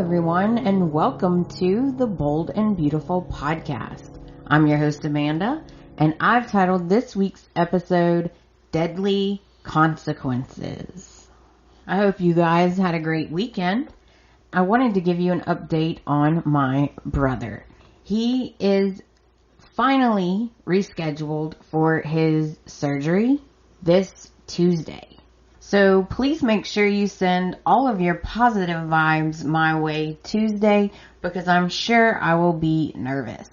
everyone, and welcome to the Bold and Beautiful podcast. I'm your host, Amanda, and I've titled this week's episode, Deadly Consequences. I hope you guys had a great weekend. I wanted to give you an update on my brother. He is finally rescheduled for his surgery this Tuesday. So please make sure you send all of your positive vibes my way Tuesday because I'm sure I will be nervous.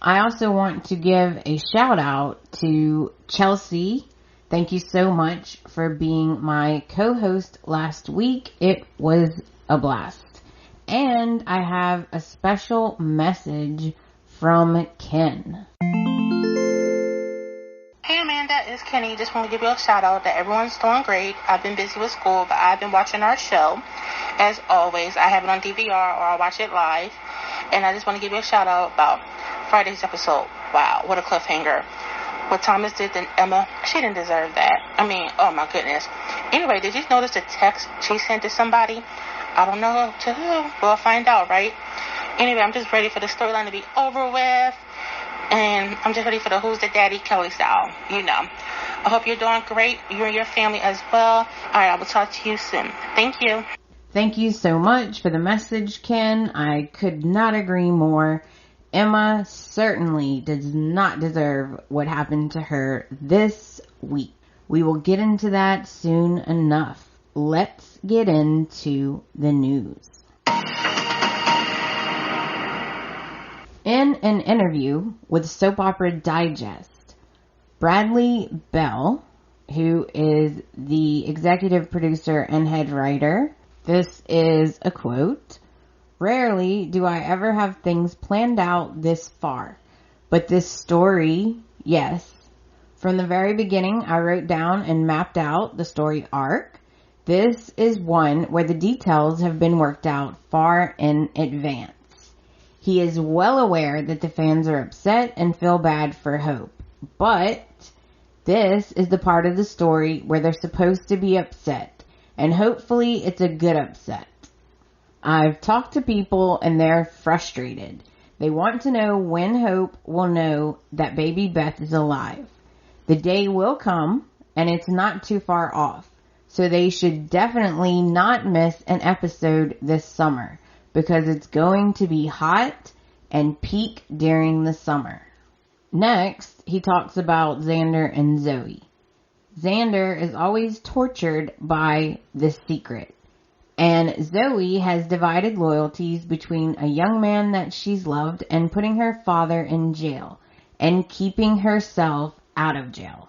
I also want to give a shout out to Chelsey. Thank you so much for being my co-host last week. It was a blast. And I have a special message from Ken. Hey Amanda, it's Kenny. Just want to give you a shout out that everyone's doing great. I've been busy with school, but I've been watching our show. As always, I have it on DVR or I watch it live. And I just want to give you a shout out about Friday's episode. Wow, what a cliffhanger. What Thomas did to Emma, she didn't deserve that. I mean, oh my goodness. Anyway, did you notice the text she sent to somebody? I don't know to who. We'll find out, right? Anyway, I'm just ready for the storyline to be over with. And I'm just ready for the Who's the Daddy Kelly style, you know. I hope you're doing great, you and your family as well. All right, I will talk to you soon. Thank you. Thank you so much for the message, Ken. I could not agree more. Emma certainly does not deserve what happened to her this week. We will get into that soon enough. Let's get into the news. In an interview with Soap Opera Digest, Bradley Bell, who is the executive producer and head writer, this is a quote, "Rarely do I ever have things planned out this far, but this story, yes. From the very beginning, I wrote down and mapped out the story arc. This is one where the details have been worked out far in advance. He is well aware that the fans are upset and feel bad for Hope, but this is the part of the story where they're supposed to be upset, and hopefully it's a good upset. I've talked to people and they're frustrated. They want to know when Hope will know that baby Beth is alive. The day will come, and it's not too far off, so they should definitely not miss an episode this summer, because it's going to be hot and peak during the summer." Next, he talks about Xander and Zoe. Xander is always tortured by the secret, and Zoe has divided loyalties between a young man that she's loved and putting her father in jail and keeping herself out of jail.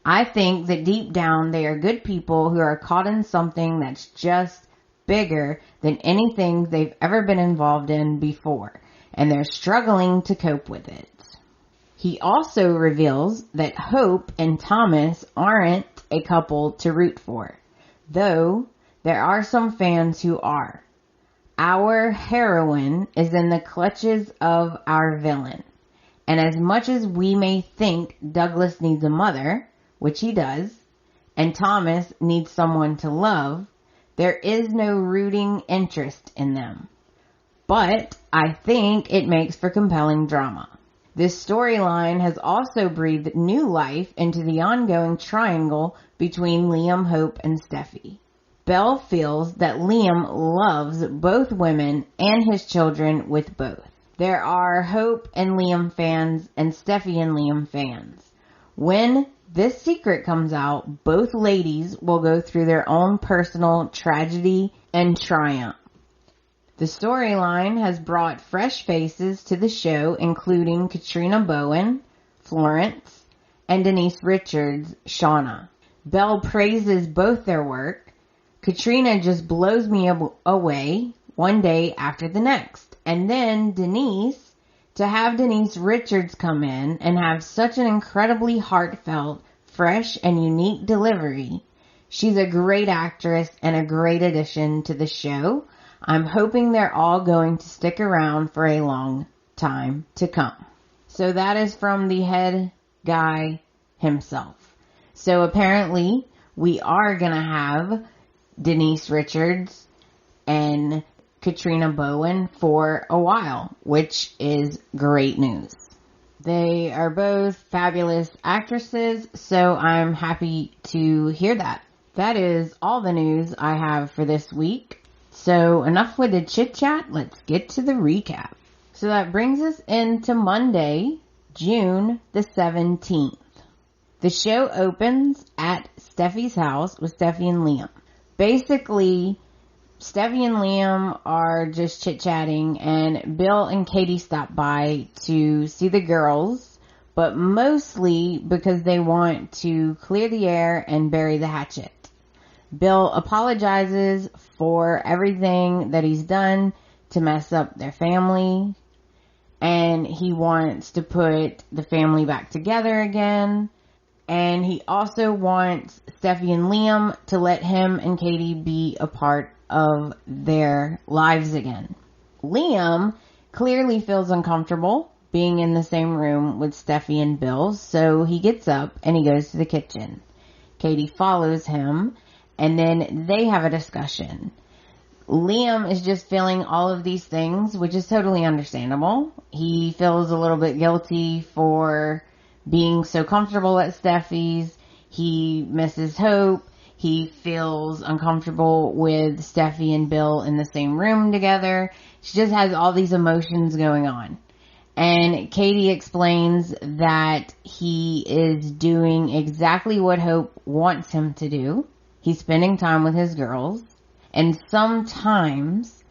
I think that deep down they are good people who are caught in something that's just bigger than anything they've ever been involved in before, and they're struggling to cope with it. He also reveals that Hope and Thomas aren't a couple to root for, though there are some fans who are. Our heroine is in the clutches of our villain, and as much as we may think Douglas needs a mother, which he does, and Thomas needs someone to love, there is no rooting interest in them. But I think it makes for compelling drama. This storyline has also breathed new life into the ongoing triangle between Liam, Hope, and Steffi. Belle feels that Liam loves both women and his children with both. There are Hope and Liam fans and Steffi and Liam fans. When this secret comes out, both ladies will go through their own personal tragedy and triumph. The storyline has brought fresh faces to the show, including Katrina Bowen, Florence, and Denise Richards, Shauna. Belle praises both their work. Katrina just blows me away one day after the next. And then to have Denise Richards come in and have such an incredibly heartfelt, fresh, and unique delivery. She's a great actress and a great addition to the show. I'm hoping they're all going to stick around for a long time to come. So that is from the head guy himself. So apparently we are going to have Denise Richards and Katrina Bowen for a while, which is great news. They are both fabulous actresses, so I'm happy to hear that. That is all the news I have for this week. So enough with the chit chat, let's get to the recap. So that brings us into Monday, June the 17th. The show opens at Steffi's house with Steffi and Liam. Basically, Steffi and Liam are just chit-chatting, and Bill and Katie stop by to see the girls, but mostly because they want to clear the air and bury the hatchet. Bill apologizes for everything that he's done to mess up their family, and he wants to put the family back together again. And he also wants Steffi and Liam to let him and Katie be a part of their lives again. Liam clearly feels uncomfortable being in the same room with Steffi and Bill, so he gets up and he goes to the kitchen. Katie follows him, and then they have a discussion. Liam is just feeling all of these things, which is totally understandable. He feels a little bit guilty for being so comfortable at Steffi's. He misses Hope. He feels uncomfortable with Steffi and Bill in the same room together. She just has all these emotions going on. And Katie explains that he is doing exactly what Hope wants him to do. He's spending time with his girls. And sometimes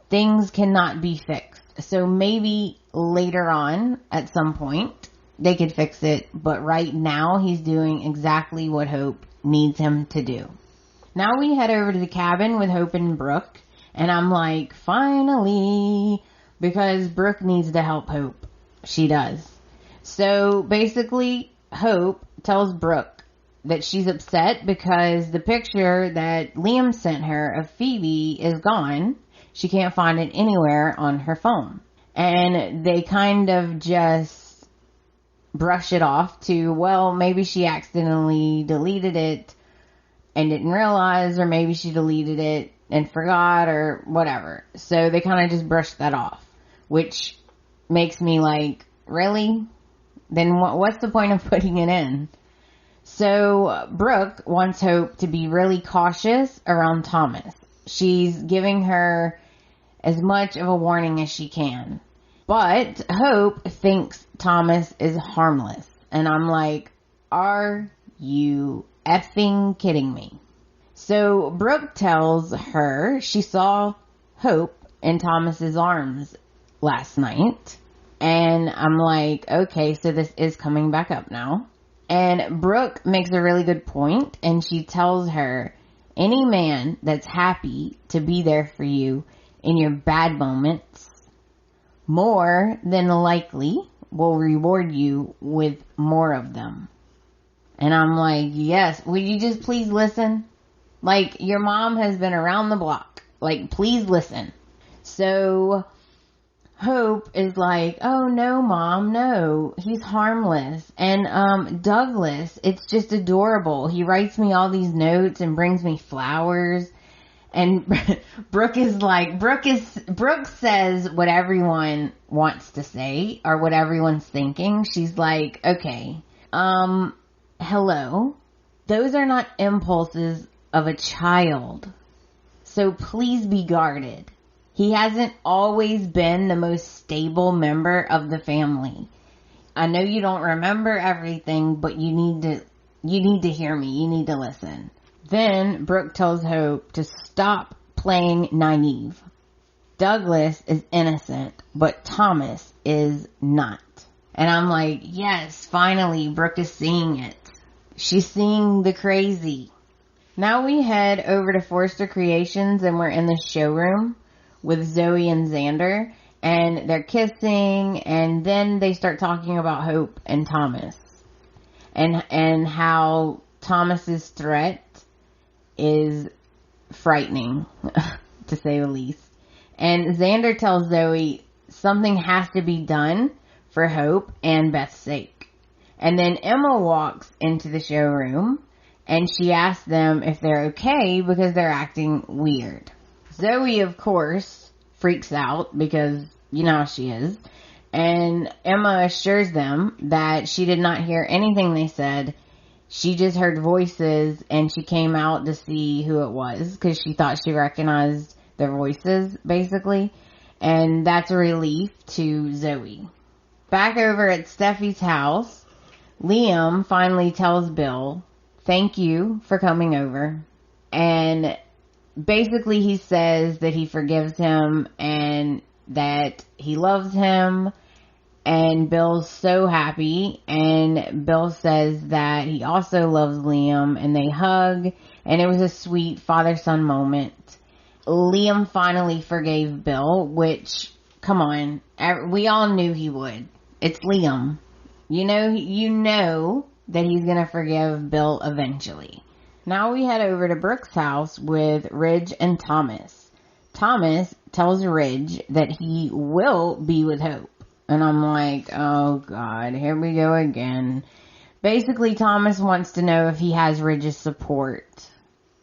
things cannot be fixed. So maybe later on, at some point, they could fix it. But right now, he's doing exactly what Hope needs him to do. Now we head over to the cabin with Hope and Brooke. And I'm like, finally, because Brooke needs to help Hope. She does. So basically, Hope tells Brooke that she's upset because the picture that Liam sent her of Phoebe is gone. She can't find it anywhere on her phone. And they kind of just brush it off to, well, maybe she accidentally deleted it and didn't realize, or maybe she deleted it and forgot, or whatever. So they kind of just brush that off, which makes me like, really? Then what's the point of putting it in? So Brooke wants Hope to be really cautious around Thomas. She's giving her as much of a warning as she can. But Hope thinks Thomas is harmless. And I'm like, are you effing kidding me? So Brooke tells her she saw Hope in Thomas's arms last night. And I'm like, okay, so this is coming back up now. And Brooke makes a really good point, and she tells her, any man that's happy to be there for you in your bad moments, more than likely will reward you with more of them. And I'm like, yes, would you just please listen? Like, your mom has been around the block. Like, please listen. So Hope is like, oh no, Mom, no, he's harmless. And Douglas, it's just adorable. He writes me all these notes and brings me flowers. And Brooke is like, Brooke says what everyone wants to say, or what everyone's thinking. She's like, okay, hello, those are not impulses of a child. So please be guarded. He hasn't always been the most stable member of the family. I know you don't remember everything, but you need to hear me. You need to listen. Then Brooke tells Hope to stop playing naive. Douglas is innocent, but Thomas is not. And I'm like, yes, finally, Brooke is seeing it. She's seeing the crazy. Now we head over to Forrester Creations, and we're in the showroom with Zoe and Xander, and they're kissing, and then they start talking about Hope and Thomas, and how Thomas's threat is frightening, to say the least. And Xander tells Zoe something has to be done for Hope and Beth's sake. And then Emma walks into the showroom, and she asks them if they're okay because they're acting weird. Zoe, of course, freaks out because you know how she is. And Emma assures them that she did not hear anything they said. She just heard voices and she came out to see who it was because she thought she recognized their voices, basically. And that's a relief to Zoe. Back over at Steffi's house, Liam finally tells Bill, "Thank you for coming over." And basically he says that he forgives him and that he loves him. And Bill's so happy, and Bill says that he also loves Liam, and they hug, and it was a sweet father-son moment. Liam finally forgave Bill, which, come on, we all knew he would. It's Liam. You know that he's gonna forgive Bill eventually. Now we head over to Brooke's house with Ridge and Thomas. Thomas tells Ridge that he will be with Hope. And I'm like, oh God, here we go again. Basically, Thomas wants to know if he has Ridge's support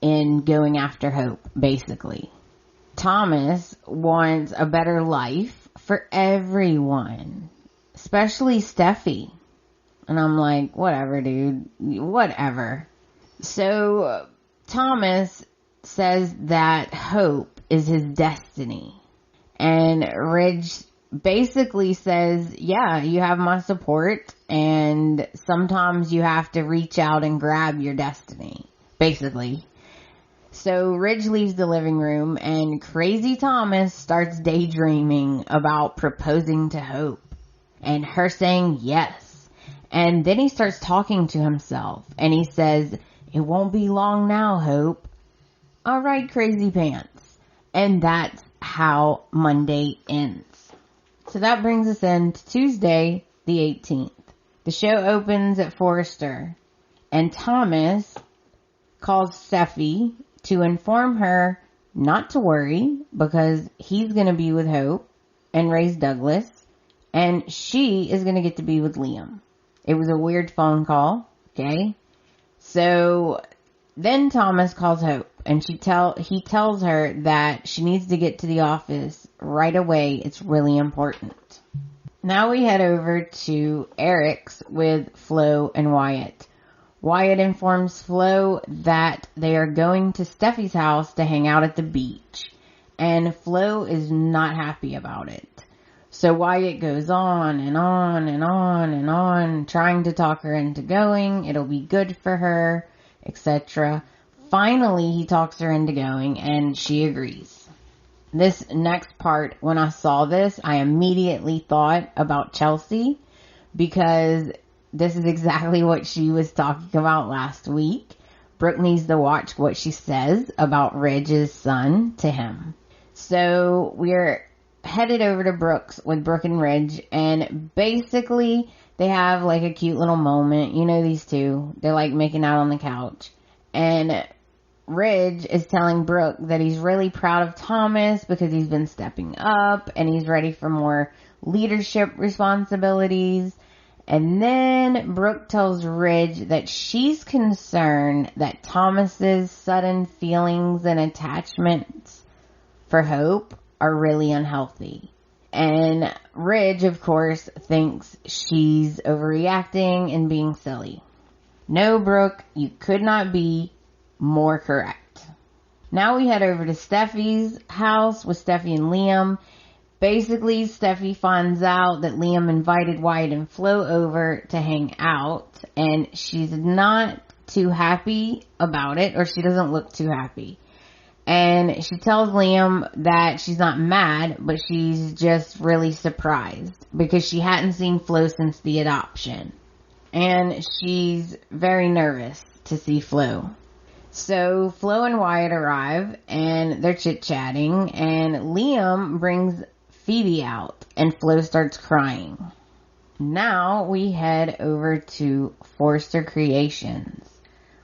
in going after Hope, basically. Thomas wants a better life for everyone, especially Steffi. And I'm like, whatever, dude, whatever. So, Thomas says that Hope is his destiny. And Ridge basically says, yeah, you have my support, and sometimes you have to reach out and grab your destiny, basically. So Ridge leaves the living room, and crazy Thomas starts daydreaming about proposing to Hope, and her saying yes. And then he starts talking to himself, and he says, "It won't be long now, Hope." All right, crazy pants. And that's how Monday ends. So that brings us in to Tuesday, the 18th. The show opens at Forrester, and Thomas calls Steffi to inform her not to worry because he's going to be with Hope and raise Douglas, and she is going to get to be with Liam. It was a weird phone call, okay? So then Thomas calls Hope, and he tells her that she needs to get to the office right away. It's really important. Now we head over to Eric's with Flo and Wyatt. Wyatt informs Flo that they are going to Steffi's house to hang out at the beach, and Flo is not happy about it. So Wyatt goes on and on and on and on, trying to talk her into going. It'll be good for her, etc. Finally, he talks her into going, and she agrees. This next part, when I saw this, I immediately thought about Chelsey, because this is exactly what she was talking about last week. Brooke needs to watch what she says about Ridge's son to him. So we're headed over to Brooke's with Brooke and Ridge, and basically they have like a cute little moment. You know, these two, they're like making out on the couch, and Ridge is telling Brooke that he's really proud of Thomas because he's been stepping up and he's ready for more leadership responsibilities. And then Brooke tells Ridge that she's concerned that Thomas's sudden feelings and attachments for Hope are really unhealthy. And Ridge, of course, thinks she's overreacting and being silly. No, Brooke, you could not be more correct. Now we head over to Steffi's house with Steffi and Liam. Basically, Steffi finds out that Liam invited Wyatt and Flo over to hang out, and she's not too happy about it, or she doesn't look too happy. And she tells Liam that she's not mad, but she's just really surprised because she hadn't seen Flo since the adoption. And she's very nervous to see Flo. So Flo and Wyatt arrive, and they're chit-chatting, and Liam brings Phoebe out, and Flo starts crying. Now we head over to Forrester Creations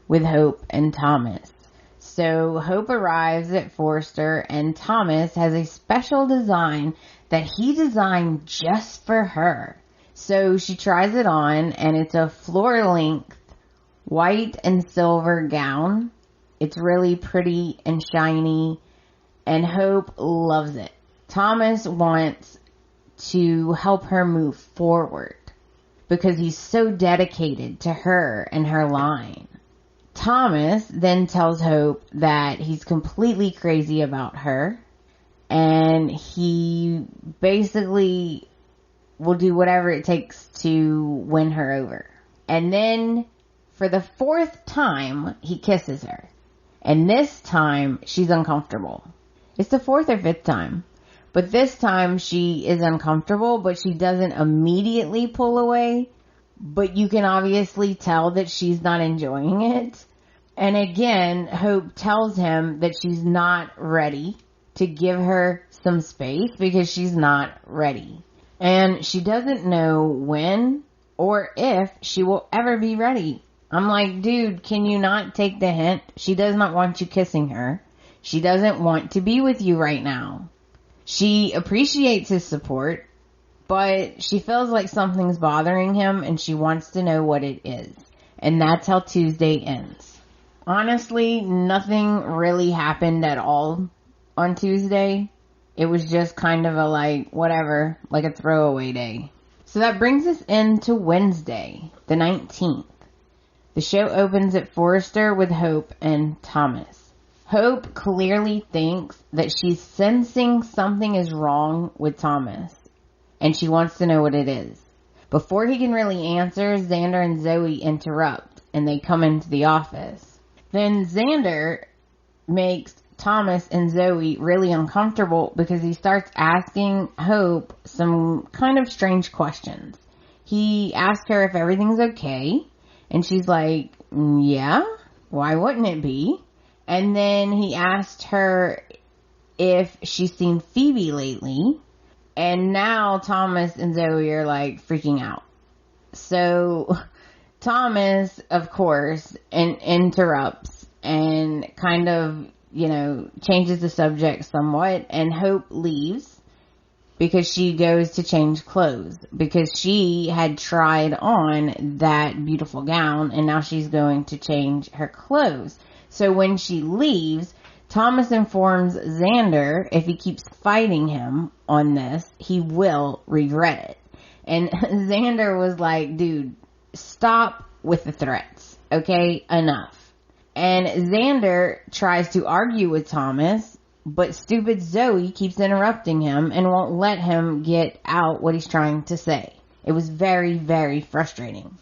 with Hope and Thomas. So Hope arrives at Forrester, and Thomas has a special design that he designed just for her. So she tries it on, and it's a floor-length white and silver gown. It's really pretty and shiny, and Hope loves it. Thomas wants to help her move forward because he's so dedicated to her and her line. Thomas then tells Hope that he's completely crazy about her, and he basically will do whatever it takes to win her over. And then, for the 4th time, he kisses her. And this time, she's uncomfortable. It's the 4th or 5th time. But this time, she is uncomfortable, but she doesn't immediately pull away. But you can obviously tell that she's not enjoying it. And again, Hope tells him that she's not ready, to give her some space because she's not ready. And she doesn't know when or if she will ever be ready. I'm like, dude, can you not take the hint? She does not want you kissing her. She doesn't want to be with you right now. She appreciates his support, but she feels like something's bothering him and she wants to know what it is. And that's how Tuesday ends. Honestly, nothing really happened at all on Tuesday. It was just kind of a whatever, like a throwaway day. So that brings us into Wednesday, the 19th. The show opens at Forrester with Hope and Thomas. Hope clearly thinks that she's sensing something is wrong with Thomas, and she wants to know what it is. Before he can really answer, Xander and Zoe interrupt, and they come into the office. Then Xander makes Thomas and Zoe really uncomfortable because he starts asking Hope some kind of strange questions. He asks her if everything's okay, and she's like, yeah, why wouldn't it be? And then he asked her if she's seen Phoebe lately, and now Thomas and Zoe are freaking out. So Thomas, of course, interrupts and kind of changes the subject somewhat, and Hope leaves because she goes to change clothes because she had tried on that beautiful gown and now she's going to change her clothes. So when she leaves, Thomas informs Xander if he keeps fighting him on this, he will regret it. And Xander was like, dude, stop with the threats, okay? Enough. And Xander tries to argue with Thomas, but stupid Zoe keeps interrupting him and won't let him get out what he's trying to say. It was very, very frustrating.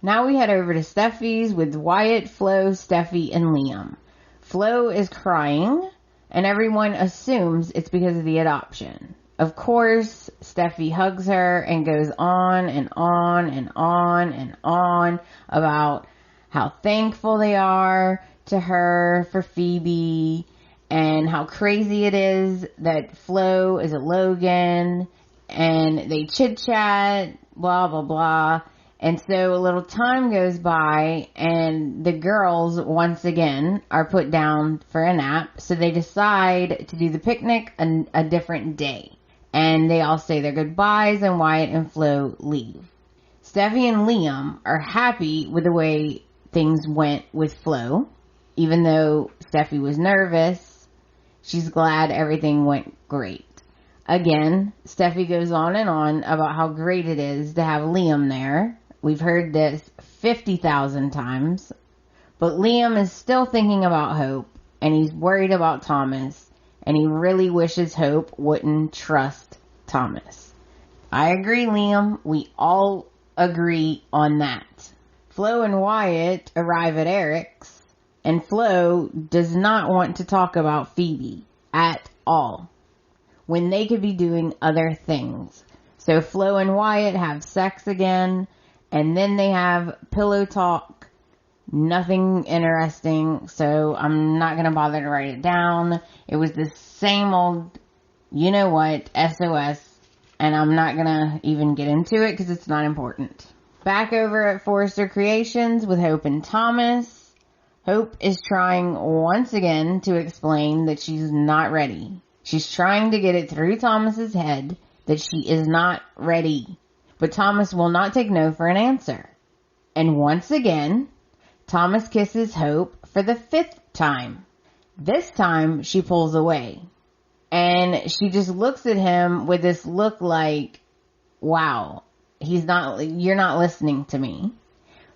Now we head over to Steffi's with Wyatt, Flo, Steffi, and Liam. Flo is crying, and everyone assumes it's because of the adoption. Of course, Steffi hugs her and goes on and on and on and on about how thankful they are to her for Phoebe and how crazy it is that Flo is a Logan, and they chit chat, blah, blah, blah. And so a little time goes by and the girls once again are put down for a nap. So they decide to do the picnic a different day. And they all say their goodbyes and Wyatt and Flo leave. Steffi and Liam are happy with the way things went with Flo. Even though Steffi was nervous, she's glad everything went great. Again, Steffi goes on and on about how great it is to have Liam there. We've heard this 50,000 times. But Liam is still thinking about Hope, and he's worried about Thomas, and he really wishes Hope wouldn't trust Thomas. I agree, Liam. We all agree on that. Flo and Wyatt arrive at Eric's, and Flo does not want to talk about Phoebe at all, when they could be doing other things. So Flo and Wyatt have sex again, and then they have pillow talk. Nothing interesting, so I'm not going to bother to write it down. It was the same old, SOS, and I'm not going to even get into it because it's not important. Back over at Forrester Creations with Hope and Thomas. Hope is trying once again to explain that she's not ready. She's trying to get it through Thomas's head that she is not ready. But Thomas will not take no for an answer. And once again, Thomas kisses Hope for the 5th time. This time she pulls away and she just looks at him with this look like, wow, you're not listening to me.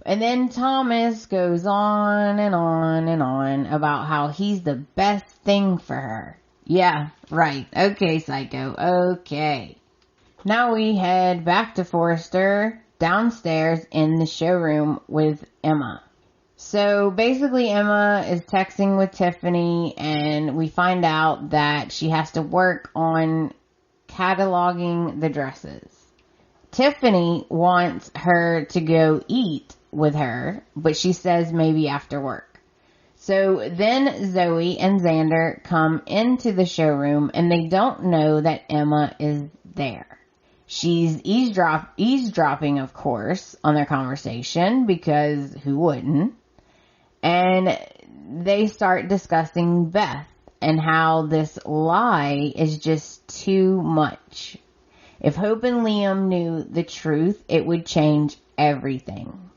And then Thomas goes on and on and on about how he's the best thing for her. Yeah, right. Okay, psycho. Okay. Now we head back to Forrester downstairs in the showroom with Emma. So basically Emma is texting with Tiffany and we find out that she has to work on cataloging the dresses. Tiffany wants her to go eat with her, but she says maybe after work. So then Zoe and Xander come into the showroom and they don't know that Emma is there. She's eavesdropping, of course, on their conversation because who wouldn't? And they start discussing Beth and how this lie is just too much. If Hope and Liam knew the truth, it would change everything.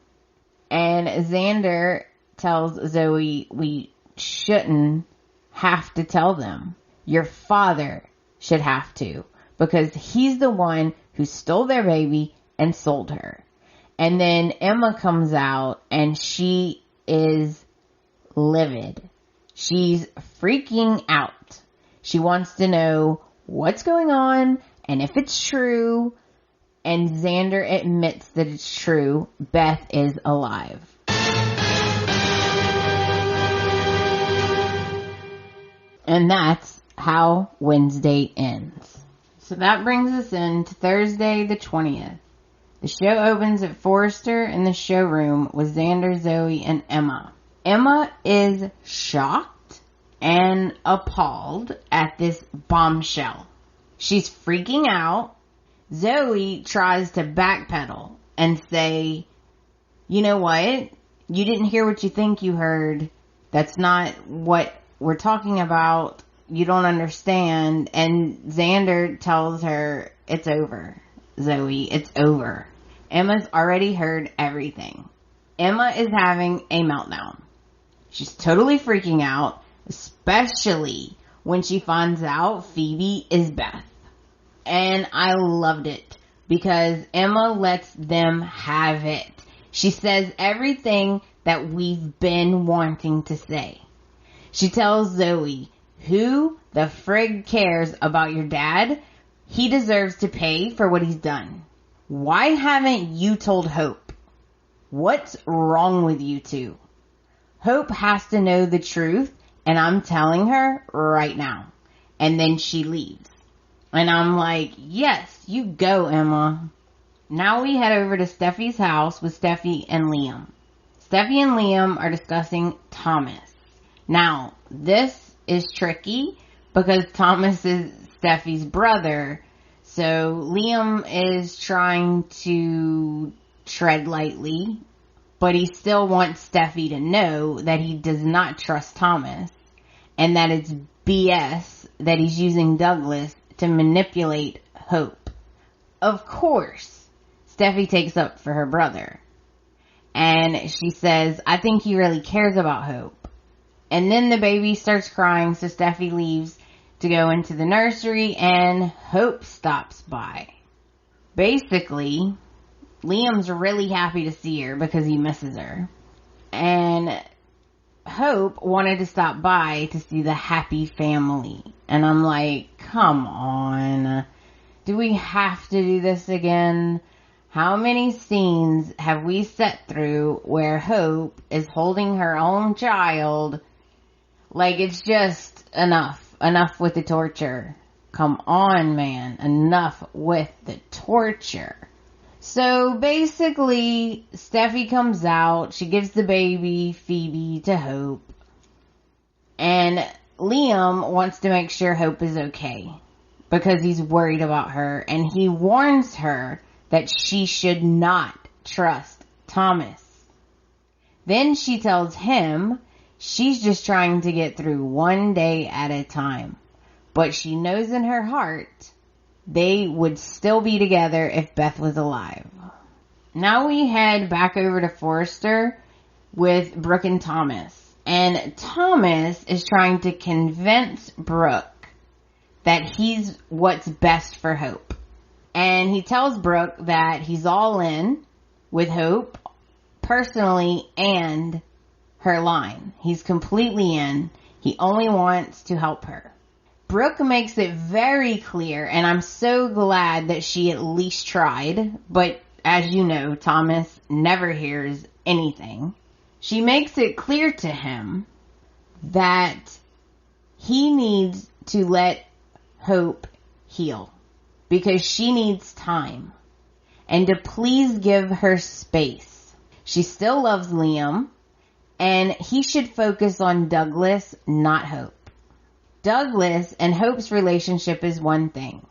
And Xander tells Zoe we shouldn't have to tell them. Your father should have to, because he's the one who stole their baby and sold her. And then Emma comes out and she is livid. She's freaking out. She wants to know what's going on and if it's true. And Xander admits that it's true. Beth is alive. And that's how Wednesday ends. So that brings us in to Thursday the 20th. The show opens at Forrester in the showroom with Xander, Zoe, and Emma. Emma is shocked and appalled at this bombshell. She's freaking out. Zoe tries to backpedal and say, you know what? You didn't hear what you think you heard. That's not what we're talking about. You don't understand. And Xander tells her, it's over, Zoe, it's over. Emma's already heard everything. Emma is having a meltdown. She's totally freaking out, especially when she finds out Phoebe is Beth. And I loved it because Emma lets them have it. She says everything that we've been wanting to say. She tells Zoe, who the frig cares about your dad? He deserves to pay for what he's done. Why haven't you told Hope? What's wrong with you two? Hope has to know the truth, and I'm telling her right now. And then she leaves. And I'm like, yes, you go, Emma. Now we head over to Steffi's house with Steffi and Liam. Steffi and Liam are discussing Thomas. Now, this is tricky because Thomas is Steffi's brother. So Liam is trying to tread lightly, but he still wants Steffi to know that he does not trust Thomas and that it's BS that he's using Douglas to manipulate Hope. Of course, Steffi takes up for her brother. And she says, I think he really cares about Hope. And then the baby starts crying, so Steffi leaves to go into the nursery, and Hope stops by. Basically, Liam's really happy to see her because he misses her. And Hope wanted to stop by to see the happy family. And I'm like, come on. Do we have to do this again? How many scenes have we sat through where Hope is holding her own child? Like, it's just enough. Enough with the torture. Come on, man. Enough with the torture. So basically, Steffi comes out. She gives the baby, Phoebe, to Hope. And Liam wants to make sure Hope is okay because he's worried about her. And he warns her that she should not trust Thomas. Then she tells him she's just trying to get through one day at a time. But she knows in her heart they would still be together if Beth was alive. Now we head back over to Forrester with Brooke and Thomas. And Thomas is trying to convince Brooke that he's what's best for Hope. And he tells Brooke that he's all in with Hope, personally and her line. He's completely in. He only wants to help her. Brooke makes it very clear, and I'm so glad that she at least tried, but as you know, Thomas never hears anything. She makes it clear to him that he needs to let Hope heal because she needs time and to please give her space. She still loves Liam and he should focus on Douglas, not Hope. Douglas and Hope's relationship is one thing,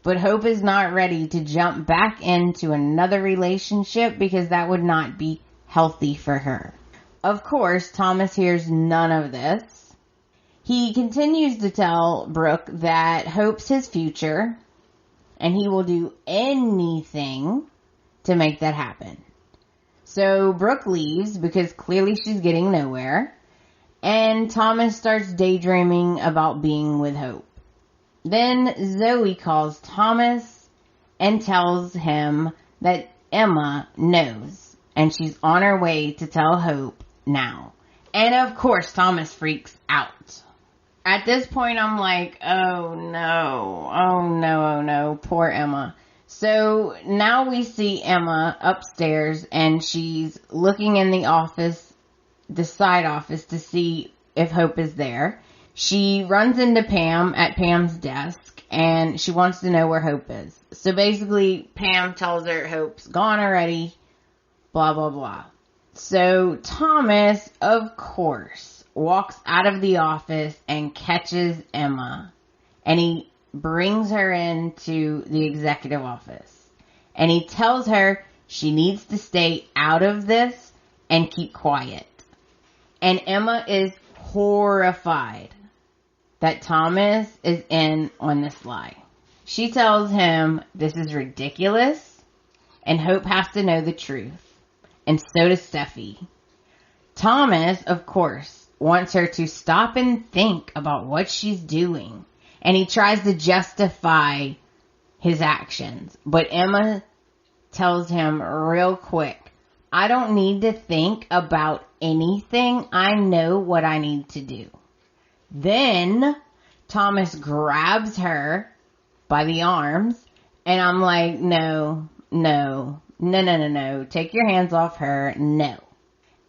but Hope is not ready to jump back into another relationship because that would not be healthy for her. Of course, Thomas hears none of this. He continues to tell Brooke that Hope's his future and he will do anything to make that happen. So Brooke leaves because clearly she's getting nowhere, and Thomas starts daydreaming about being with Hope. Then Zoe calls Thomas and tells him that Emma knows and she's on her way to tell Hope now. And of course Thomas freaks out. At this point I'm like, oh no, poor Emma. So now we see Emma upstairs and she's looking in the office, the side office, to see if Hope is there. She runs into Pam at Pam's desk and she wants to know where Hope is. So basically Pam tells her Hope's gone already, blah, blah, blah. So Thomas, of course, walks out of the office and catches Emma and he brings her into the executive office and he tells her she needs to stay out of this and keep quiet. And Emma is horrified that Thomas is in on this lie. She tells him this is ridiculous and Hope has to know the truth. And so does Steffi. Thomas, of course, wants her to stop and think about what she's doing. And he tries to justify his actions. But Emma tells him real quick, I don't need to think about anything. I know what I need to do. Then Thomas grabs her by the arms. And I'm like, no. Take your hands off her. No.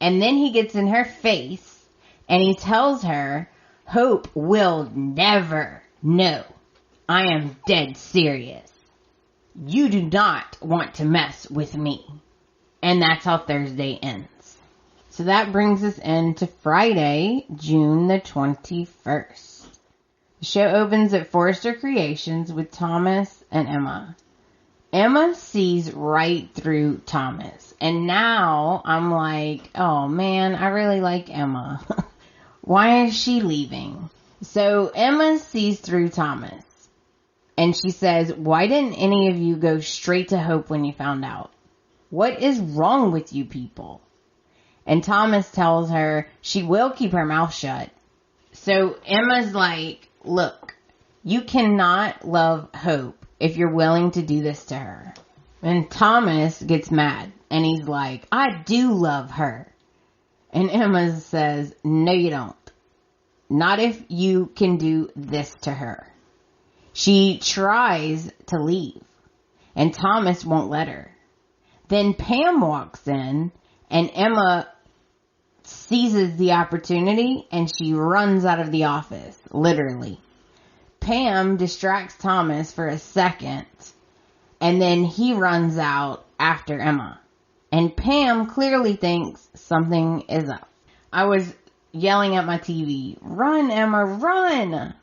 And then he gets in her face and he tells her, Hope will never know. I am dead serious. You do not want to mess with me. And that's how Thursday ends. So that brings us into Friday, June the 21st. The show opens at Forrester Creations with Thomas and Emma. Emma sees right through Thomas. And now I'm like, oh man, I really like Emma. Why is she leaving? So Emma sees through Thomas. And she says, why didn't any of you go straight to Hope when you found out? What is wrong with you people? And Thomas tells her she will keep her mouth shut. So Emma's like, look, you cannot love Hope if you're willing to do this to her. And Thomas gets mad and he's like, I do love her. And Emma says, no you don't. Not if you can do this to her. She tries to leave and Thomas won't let her. Then Pam walks in and Emma seizes the opportunity and she runs out of the office, literally. Pam distracts Thomas for a second and then he runs out after Emma. And Pam clearly thinks something is up. I was yelling at my TV, run Emma, run!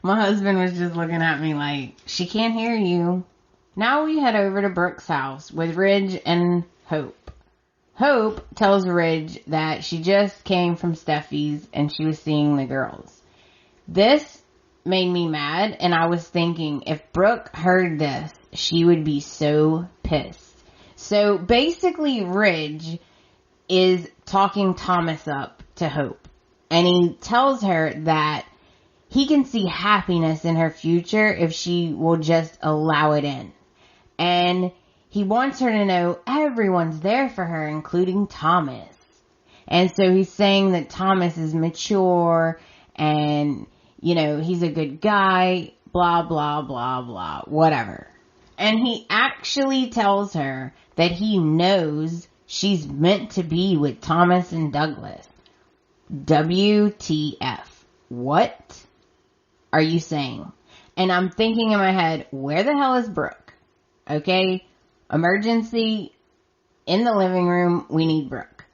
My husband was just looking at me like, she can't hear you. Now we head over to Brooke's house with Ridge and Hope. Hope tells Ridge that she just came from Steffi's and she was seeing the girls. This made me mad and I was thinking if Brooke heard this, she would be so pissed. So basically Ridge is talking Thomas up to Hope. And he tells her that he can see happiness in her future if she will just allow it in. And he wants her to know everyone's there for her, including Thomas. And so he's saying that Thomas is mature and, you know, he's a good guy, blah, blah, blah, blah, whatever. And he actually tells her that he knows she's meant to be with Thomas and Douglas. WTF. What are you saying? And I'm thinking in my head, where the hell is Brooke? Okay, emergency in the living room, we need Brooke.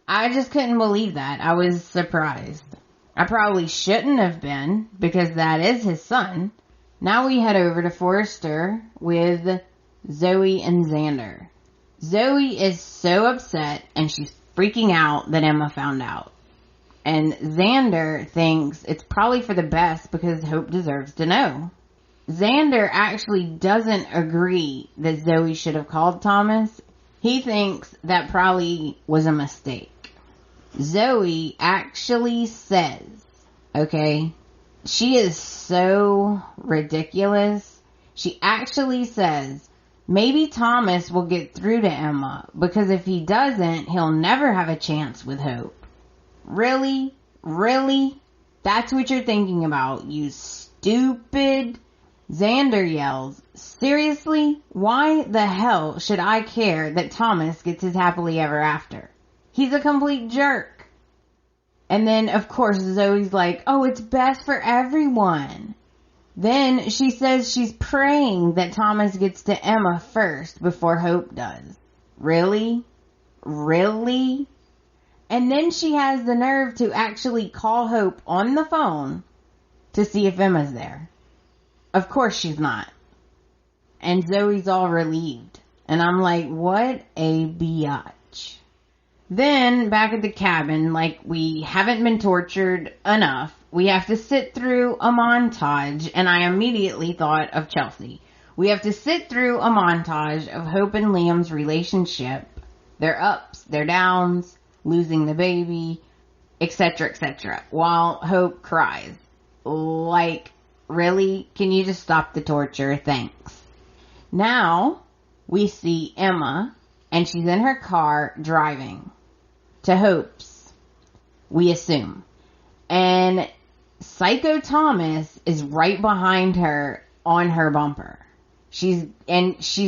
I just couldn't believe that. I was surprised. I probably shouldn't have been, because that is his son. Now we head over to Forrester with Zoe and Xander. Zoe is so upset and she's freaking out that Emma found out. And Xander thinks it's probably for the best because Hope deserves to know. Xander actually doesn't agree that Zoe should have called Thomas. He thinks that probably was a mistake. Zoe actually says, okay, she is so ridiculous. She actually says, maybe Thomas will get through to Emma because if he doesn't, he'll never have a chance with Hope. Really? Really? That's what you're thinking about, you stupid... Xander yells, seriously? Why the hell should I care that Thomas gets his happily ever after? He's a complete jerk. And then, of course, Zoe's like, oh, it's best for everyone. Then she says she's praying that Thomas gets to Emma first before Hope does. Really? Really? And then she has the nerve to actually call Hope on the phone to see if Emma's there. Of course she's not. And Zoe's all relieved. And I'm like, what a biatch. Then, back at the cabin, like we haven't been tortured enough, we have to sit through a montage, and I immediately thought of Chelsey. We have to sit through a montage of Hope and Liam's relationship, their ups, their downs, losing the baby, etc., etc., while Hope cries. Like, really? Can you just stop the torture? Thanks. Now, we see Emma, and she's in her car driving to Hope's, we assume. And Psycho Thomas is right behind her on her bumper. She's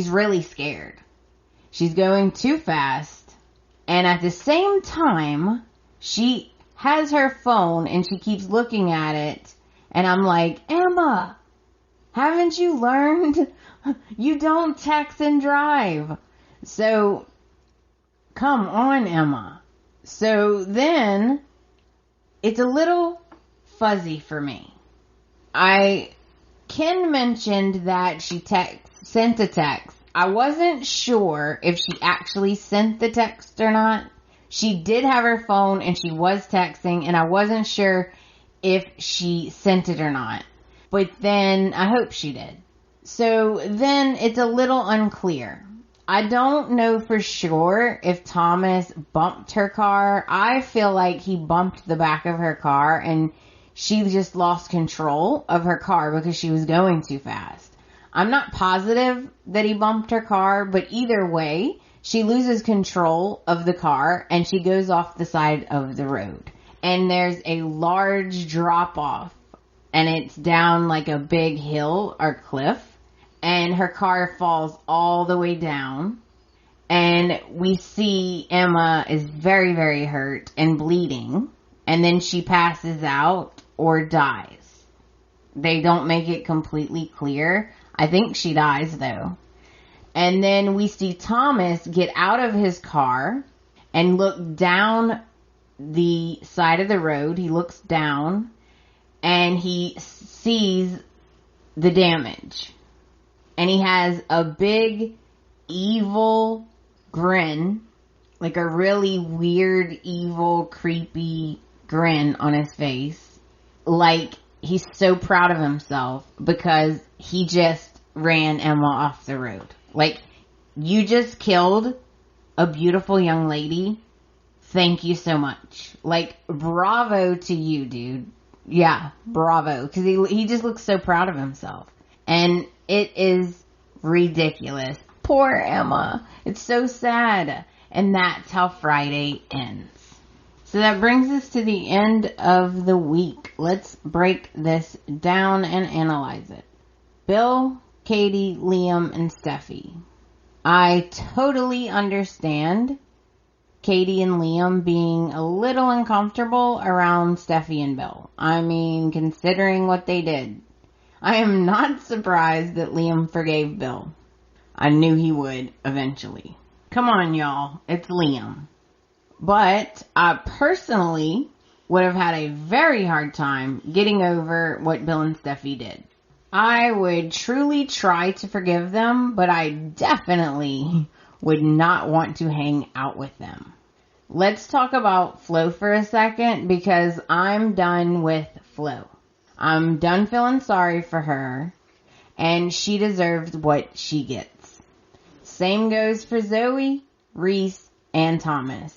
really scared. She's going too fast, and at the same time, she has her phone and she keeps looking at it. And I'm like, Emma, haven't you learned? You don't text and drive. So, come on, Emma. So then, it's a little fuzzy for me. Ken mentioned that she sent a text. I wasn't sure if she actually sent the text or not. She did have her phone and she was texting, and I wasn't sure if she sent it or not. But then, I hope she did. So then, it's a little unclear. I don't know for sure if Thomas bumped her car. I feel like he bumped the back of her car and she just lost control of her car because she was going too fast. I'm not positive that he bumped her car, but either way, she loses control of the car and she goes off the side of the road. And there's a large drop off and it's down like a big hill or cliff, and her car falls all the way down, and we see Emma is very, very hurt and bleeding, and then she passes out or dies. They don't make it completely clear. I think she dies though. And then we see Thomas get out of his car and look down the side of the road. He looks down and he sees the damage. And he has a big evil grin, like a really weird, evil, creepy grin on his face. Like he's so proud of himself because he just ran Emma off the road. Like, you just killed a beautiful young lady thank you so much. Like, bravo to you, dude. Yeah, bravo. Because he just looks so proud of himself. And it is ridiculous. Poor Emma. It's so sad. And that's how Friday ends. So that brings us to the end of the week. Let's break this down and analyze it. Bill, Katie, Liam, and Steffi. I totally understand Katie and Liam being a little uncomfortable around Steffi and Bill. I mean, considering what they did. I am not surprised that Liam forgave Bill. I knew he would eventually. Come on, y'all. It's Liam. But I personally would have had a very hard time getting over what Bill and Steffi did. I would truly try to forgive them, but I definitely would not want to hang out with them. Let's talk about Flo for a second, because I'm done with Flo. I'm done feeling sorry for her, and she deserves what she gets. Same goes for Zoe, Reese, and Thomas.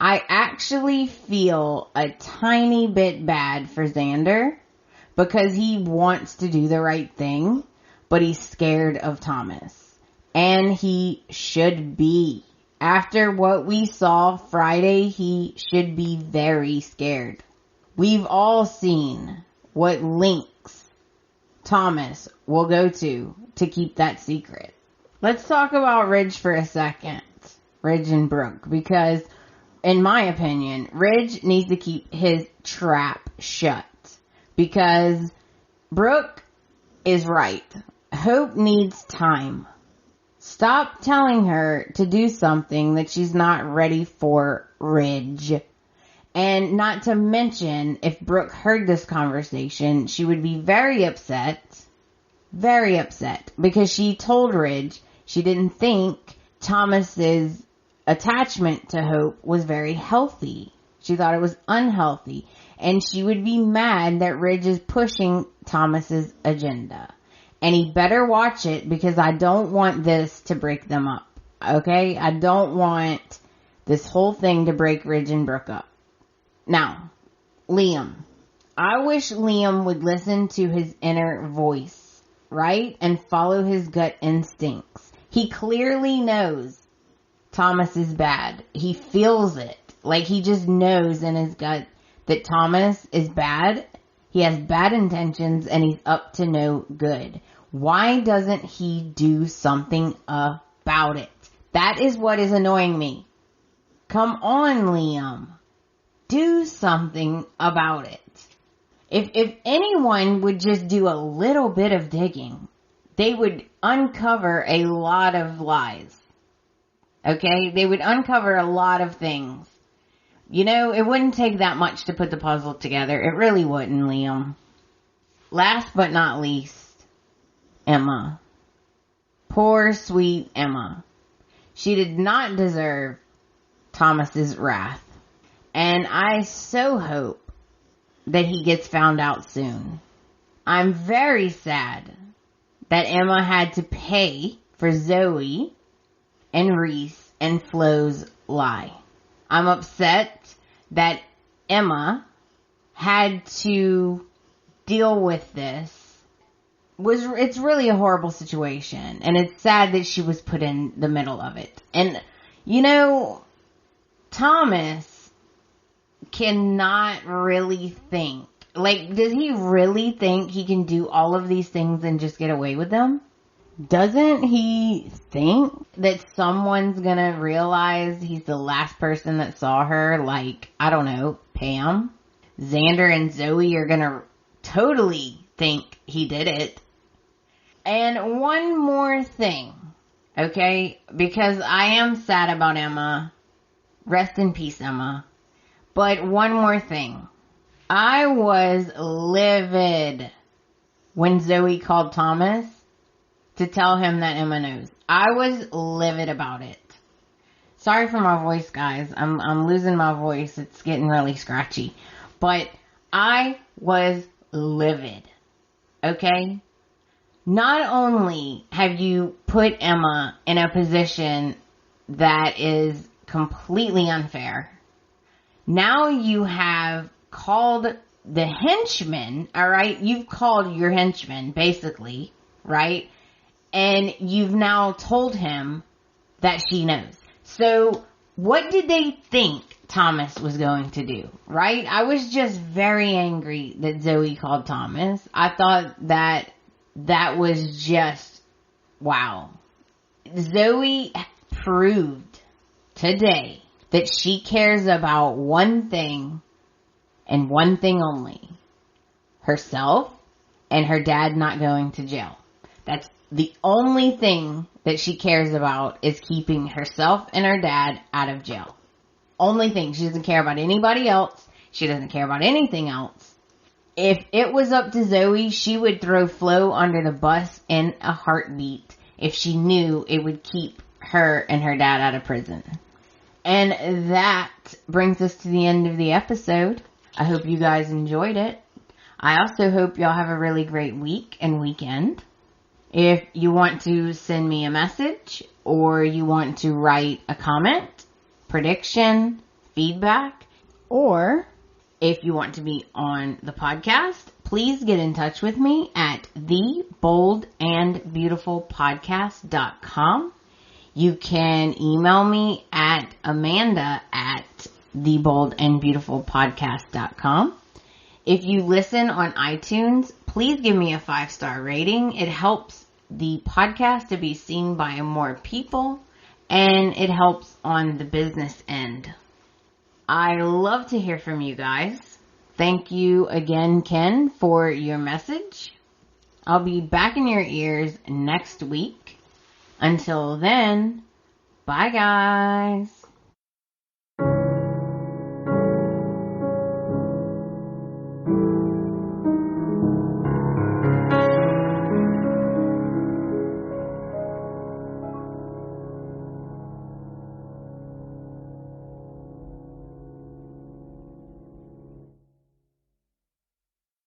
I actually feel a tiny bit bad for Xander, because he wants to do the right thing, but he's scared of Thomas. And he should be. After what we saw Friday, he should be very scared. We've all seen what lengths Thomas will go to keep that secret. Let's talk about Ridge for a second. Ridge and Brooke, because in my opinion, Ridge needs to keep his trap shut. Because Brooke is right. Hope needs time. Stop telling her to do something that she's not ready for, Ridge. And not to mention, if Brooke heard this conversation, she would be very upset. Very upset. Because she told Ridge she didn't think Thomas's attachment to Hope was very healthy. She thought it was unhealthy. And she would be mad that Ridge is pushing Thomas's agenda. And he better watch it, because I don't want this to break them up. Okay? I don't want this whole thing to break Ridge and Brooke up. Now, Liam. I wish Liam would listen to his inner voice, right? And follow his gut instincts. He clearly knows Thomas is bad. He feels it. Like, he just knows in his gut that Thomas is bad, he has bad intentions, and he's up to no good. Why doesn't he do something about it? That is what is annoying me. Come on, Liam. Do something about it. If anyone would just do a little bit of digging, they would uncover a lot of lies. Okay? They would uncover a lot of things. You know, it wouldn't take that much to put the puzzle together. It really wouldn't, Liam. Last but not least, Emma. Poor, sweet Emma. She did not deserve Thomas's wrath. And I so hope that he gets found out soon. I'm very sad that Emma had to pay for Zoe and Reese and Flo's lie. I'm upset that Emma had to deal with this. It's really a horrible situation, and it's sad that she was put in the middle of it. And, you know, Thomas cannot really think. Like, does he really think he can do all of these things and just get away with them? Doesn't he think that someone's gonna realize he's the last person that saw her? Like, I don't know, Pam? Xander and Zoe are gonna totally think he did it. And one more thing, okay? Because I am sad about Emma. Rest in peace, Emma. But one more thing. I was livid when Zoe called Thomas to tell him that Emma knows. I was livid about it. Sorry for my voice, guys. I'm losing my voice. It's getting really scratchy. But I was livid. Okay? Not only have you put Emma in a position that is completely unfair, Now you have called the henchman, alright? You've called your henchman, basically, right? And you've now told him that she knows. So, what did they think Thomas was going to do, right? I was just very angry that Zoe called Thomas. I thought that was just, wow. Zoe proved today that she cares about one thing and one thing only. Herself and her dad not going to jail. That's the only thing that she cares about, is keeping herself and her dad out of jail. Only thing. She doesn't care about anybody else. She doesn't care about anything else. If it was up to Zoe, she would throw Flo under the bus in a heartbeat if she knew it would keep her and her dad out of prison. And that brings us to the end of the episode. I hope you guys enjoyed it. I also hope y'all have a really great week and weekend. If you want to send me a message or you want to write a comment, prediction, feedback, or if you want to be on the podcast, please get in touch with me at theboldandbeautifulpodcast.com. You can email me at amanda@theboldandbeautifulpodcast.com. If you listen on iTunes, please give me a 5-star rating. It helps the podcast to be seen by more people, and it helps on the business end. I love to hear from you guys. Thank you again, Ken, for your message. I'll be back in your ears next week. Until then, bye guys.